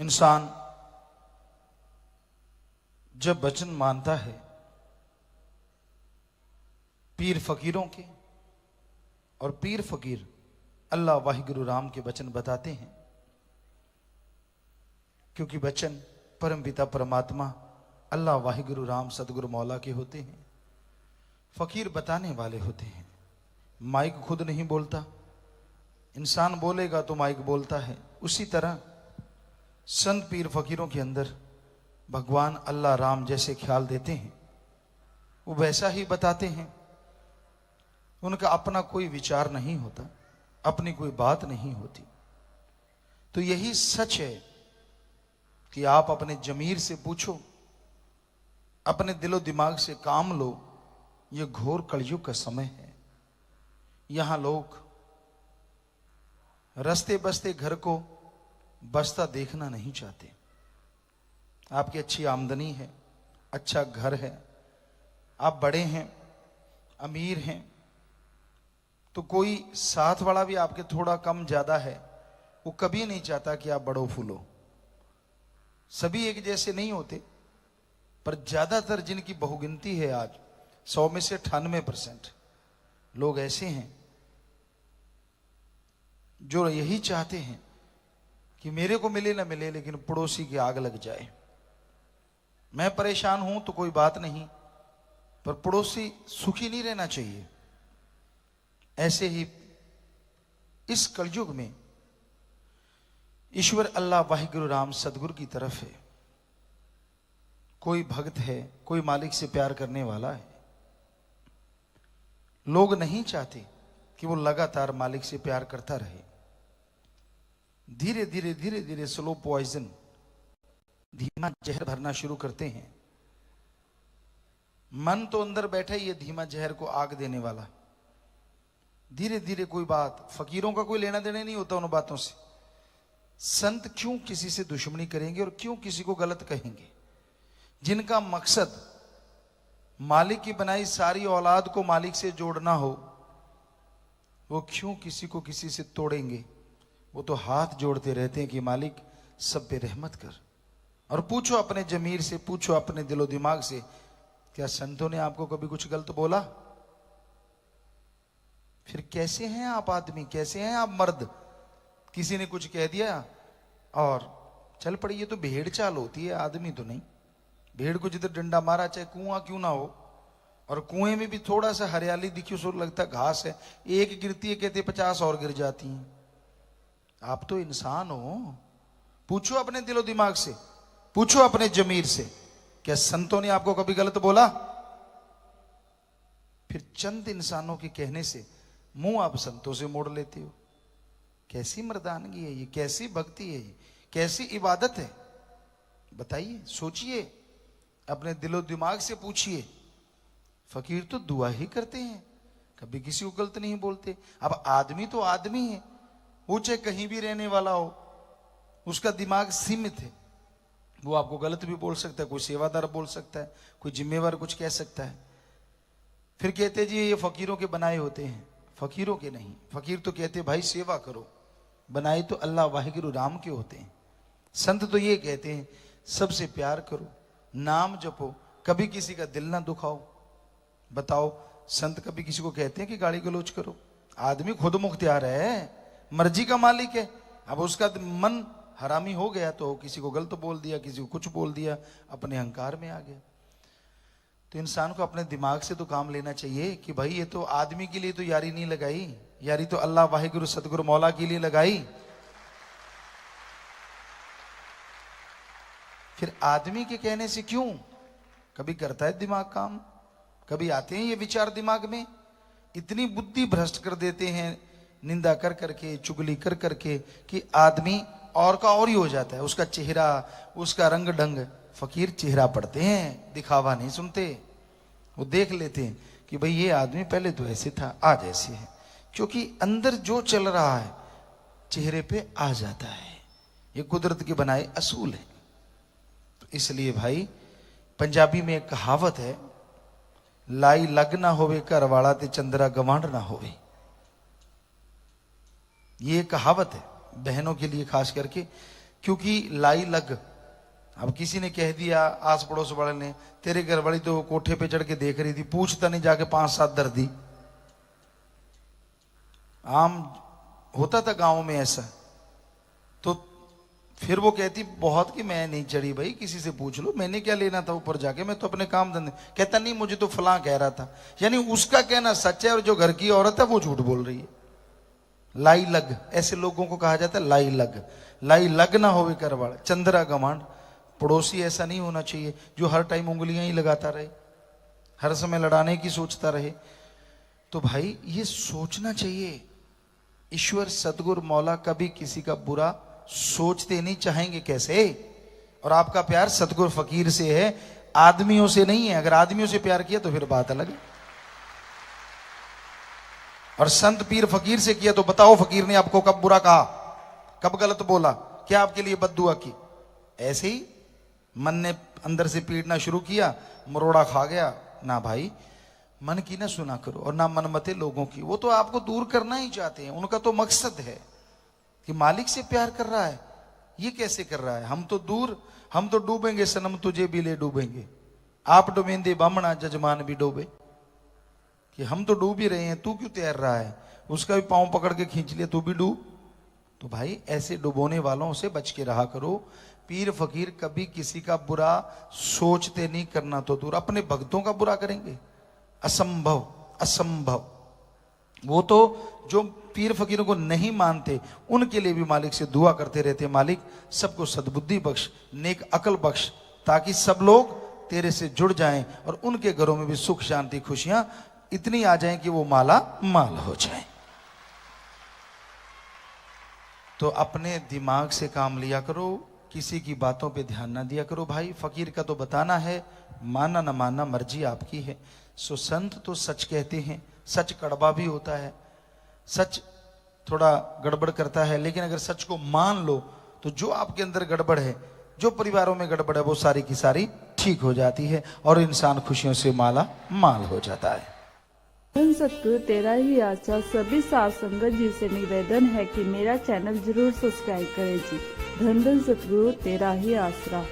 इंसान जब वचन मानता है पीर फकीरों के, और पीर फकीर अल्लाह वाहिगुरु राम के वचन बताते हैं, क्योंकि वचन परम पिता परमात्मा अल्लाह वाहिगुरु राम सदगुरु मौला के होते हैं। फकीर बताने वाले होते हैं। माइक खुद नहीं बोलता, इंसान बोलेगा तो माइक बोलता है। उसी तरह संत पीर फकीरों के अंदर भगवान अल्लाह राम जैसे ख्याल देते हैं, वो वैसा ही बताते हैं। उनका अपना कोई विचार नहीं होता, अपनी कोई बात नहीं होती। तो यही सच है कि आप अपने जमीर से पूछो, अपने दिलो दिमाग से काम लो। ये घोर कलयुग का समय है। यहां लोग रस्ते बसते घर को बसता देखना नहीं चाहते। आपकी अच्छी आमदनी है, अच्छा घर है, आप बड़े हैं, अमीर हैं, तो कोई साथ वाला भी आपके थोड़ा कम ज्यादा है, वो कभी नहीं चाहता कि आप बड़ो फूलो। सभी एक जैसे नहीं होते, पर ज्यादातर जिनकी बहुगिनती है आज 100 में से 98% लोग ऐसे हैं जो यही चाहते हैं कि मेरे को मिले ना मिले, लेकिन पड़ोसी की आग लग जाए। मैं परेशान हूं तो कोई बात नहीं, पर पड़ोसी सुखी नहीं रहना चाहिए। ऐसे ही इस कलयुग में ईश्वर अल्लाह वाहिगुरु राम सदगुरु की तरफ है। कोई भक्त है, कोई मालिक से प्यार करने वाला है। लोग नहीं चाहते कि वो लगातार मालिक से प्यार करता रहे। धीरे धीरे धीरे धीरे स्लो पॉइजन, धीमा जहर भरना शुरू करते हैं। मन तो अंदर बैठा ही है धीमा जहर को आग देने वाला। धीरे धीरे कोई बात, फकीरों का कोई लेना देना नहीं होता उन बातों से। संत क्यों किसी से दुश्मनी करेंगे और क्यों किसी को गलत कहेंगे? जिनका मकसद मालिक की बनाई सारी औलाद को मालिक से जोड़ना हो, वो क्यों किसी को किसी से तोड़ेंगे? वो तो हाथ जोड़ते रहते हैं कि मालिक सब पे रहमत कर। और पूछो अपने जमीर से, पूछो अपने दिलो दिमाग से, क्या संतों ने आपको कभी कुछ गलत बोला? फिर कैसे हैं आप आदमी, कैसे हैं आप मर्द? किसी ने कुछ कह दिया और चल पड़ी। ये तो भेड़ चाल होती है, आदमी तो नहीं। भेड़ को जिधर डंडा मारा, चाहे कुआं क्यों ना हो, और कुएं में भी थोड़ा सा हरियाली दिखी उसको लगता घास है, एक गिरती है कहते 50 और गिर जाती हैं। आप तो इंसान हो। पूछो अपने दिलो दिमाग से, पूछो अपने जमीर से, क्या संतों ने आपको कभी गलत बोला? फिर चंद इंसानों के कहने से मुंह आप संतों से मोड़ लेते हो। कैसी मर्दानगी है ये, कैसी भक्ति है ये, कैसी इबादत है? बताइए, सोचिए, अपने दिलो दिमाग से पूछिए। फकीर तो दुआ ही करते हैं, कभी किसी को गलत नहीं बोलते। अब आदमी तो आदमी है, वो चाहे कहीं भी रहने वाला हो, उसका दिमाग सीमित है। वो आपको गलत भी बोल सकता है, कोई सेवादार बोल सकता है, कोई जिम्मेवार कुछ कह सकता है। फिर कहते जी ये फकीरों के बनाए होते हैं। फकीरों के नहीं, फकीर तो कहते भाई सेवा करो, बनाए तो अल्लाह वाहिगुरु राम के होते हैं। संत तो ये कहते हैं सबसे प्यार करो, नाम जपो, कभी किसी का दिल ना दुखाओ। बताओ, संत कभी किसी को कहते हैं कि गाली गलौज करो? आदमी खुद मुख्तियार है, मर्जी का मालिक है। अब उसका मन हरामी हो गया तो किसी को गलत बोल दिया, किसी को कुछ बोल दिया, अपने अहंकार में आ गया। तो इंसान को अपने दिमाग से तो काम लेना चाहिए कि भाई ये तो आदमी के लिए तो यारी नहीं लगाई, यारी तो अल्लाह वाहिगुरु सदगुरु मौला के लिए लगाई। फिर आदमी के कहने से क्यों? कभी करता है दिमाग काम, कभी आते हैं ये विचार दिमाग में, इतनी बुद्धि भ्रष्ट कर देते हैं निंदा कर करके, चुगली कर करके, कि आदमी और का और ही हो जाता है। उसका चेहरा, उसका रंग ढंग। फकीर चेहरा पढ़ते हैं, दिखावा नहीं सुनते। वो देख लेते हैं कि भाई ये आदमी पहले तो ऐसे था, आज ऐसे है, क्योंकि अंदर जो चल रहा है चेहरे पे आ जाता है। ये कुदरत के बनाए असूल है। तो इसलिए भाई पंजाबी में एक कहावत है, लाई लग ना होवे घर वाला ते चंद्रा गवांड ना होवे। ये कहावत है बहनों के लिए खास करके, क्योंकि लाई लग। अब किसी ने कह दिया आस पड़ोस वाले ने, तेरे घर वाली तो कोठे पे चढ़ के देख रही थी, पूछता नहीं जाके 5-7 दर्दी। आम होता था गांव में ऐसा। तो फिर वो कहती बहुत कि मैं नहीं चढ़ी भाई, किसी से पूछ लो, मैंने क्या लेना था ऊपर जाके, मैं तो अपने काम धंधे। कहता नहीं मुझे तो फलां कह रहा था। यानी उसका कहना सच है और जो घर की औरत है वो झूठ बोल रही है। लाई लग, ऐसे लोगों को कहा जाता है लाई लग। लाई लग ना होवे करवाड़, चंद्रा गमांड। पड़ोसी ऐसा नहीं होना चाहिए जो हर टाइम उंगलियां ही लगाता रहे, हर समय लड़ाने की सोचता रहे। तो भाई ये सोचना चाहिए, ईश्वर सतगुरु मौला कभी किसी का बुरा सोचते नहीं, चाहेंगे कैसे। और आपका प्यार सतगुरु फकीर से है, आदमियों से नहीं है। अगर आदमियों से प्यार किया तो फिर बात अलग है, और संत पीर फकीर से किया तो बताओ फकीर ने आपको कब बुरा कहा, कब गलत बोला, क्या आपके लिए बद्दुआ की। ऐसे ही मन ने अंदर से पीटना शुरू किया, मरोड़ा खा गया ना। भाई मन की ना सुना करो और ना मनमते लोगों की। वो तो आपको दूर करना ही चाहते हैं, उनका तो मकसद है कि मालिक से प्यार कर रहा है, ये कैसे कर रहा है। हम तो दूर, हम तो डूबेंगे सनम तुझे भी ले डूबेंगे, आप डूबेंदे बामणा जजमान भी डूबे। कि हम तो डूब ही रहे हैं, तू क्यों तैर रहा है, उसका भी पांव पकड़ के खींच लिया तू भी डूब। तो भाई ऐसे डुबोने वालों से बच के रहा करो। पीर फकीर कभी किसी का बुरा सोचते नहीं, करना तो दूर, अपने भक्तों का बुरा करेंगे, असंभव असंभव। वो तो जो पीर फकीरों को नहीं मानते उनके लिए भी मालिक से दुआ करते रहते, मालिक सबको सद्बुद्धि बख्श, नेक अकल बख्श, ताकि सब लोग तेरे से जुड़ जाएं और उनके घरों में भी सुख शांति खुशियां इतनी आ जाएं कि वो माला माल हो जाए। तो अपने दिमाग से काम लिया करो, किसी की बातों पे ध्यान ना दिया करो। भाई फकीर का तो बताना है, माना ना मानना मर्जी आपकी है। सो संत तो सच कहते हैं, सच कड़वा भी होता है, सच थोड़ा गड़बड़ करता है, लेकिन अगर सच को मान लो तो जो आपके अंदर गड़बड़ है, जो परिवारों में गड़बड़ है, वो सारी की सारी ठीक हो जाती है और इंसान खुशियों से माला माल हो जाता है। धन सतगुरु तेरा ही आशा सभी साथ संगत जी से निवेदन है कि मेरा चैनल जरूर सब्सक्राइब करें जी। धन धन सतगुरु तेरा ही आसरा।